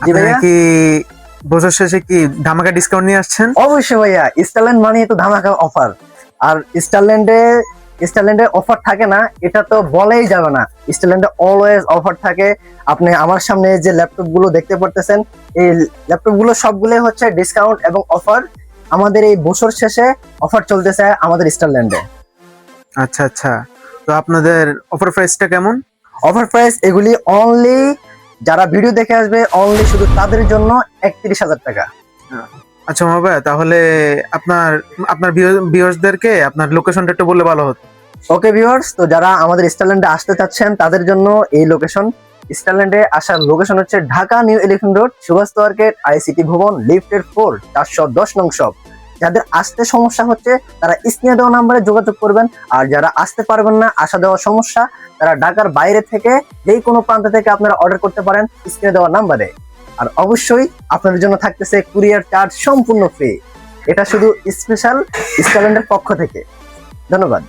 জি ভাইয়া, কি বছর শেষে কি ধামাকা ডিসকাউন্ট নিয়ে আসছেন? অবশ্যই ভাইয়া, স্টারল্যান্ড মানে তো ধামাকা অফার। আর স্টারল্যান্ডে অফার থাকে না এটা তো বলেই যাবে না। স্টারল্যান্ডে অলওয়েজ অফার থাকে। আপনি আমার সামনে যে ল্যাপটপ গুলো দেখতে পারতেছেন, এই ল্যাপটপ গুলো সবগুলোই হচ্ছে ডিসকাউন্ট এবং অফার। আমাদের এই বছর শেষে অফার চলতেছে আমাদের স্টারল্যান্ডে। আচ্ছা আচ্ছা, তো আপনাদের অফার প্রাইসটা কেমন? অফার প্রাইস এগুলি অনলি যারা ভিডিও দেখে আসবে, অনলি শুধু তাদের জন্য 31,000 টাকা। আচ্ছা মামা, তাহলে আপনার আপনার ভিউয়ার্সদেরকে আপনার লোকেশনটা একটু বললে ভালো হতো। ওকে ভিউয়ার্স, তো যারা আমাদের স্টারল্যান্ডে আসতে চাচ্ছেন তাদের জন্য এই লোকেশন। স্টারল্যান্ডে আসার লোকেশন হচ্ছে Dhaka new elephant road, Subhash market, ICT ভবন, লিফটের 4, 410 নং শপ। যাদের আসতে সমস্যা হচ্ছে তারা স্ক্রিনে দেওয়া নাম্বারে যোগাযোগ করবেন। আর যারা আসতে পারবেন না, আসা দেওয়ার সমস্যা, তারা ঢাকার বাইরে থেকে যেই কোনো প্রান্ত থেকে আপনারা অর্ডার করতে পারেন স্ক্রিনে দেওয়া নাম্বারে। আর অবশ্যই আপনাদের জন্য থাকতেছে কুরিয়ার চার্জ সম্পূর্ণ ফ্রি। এটা শুধু স্পেশাল স্টারল্যান্ডের পক্ষ থেকে। ধন্যবাদ।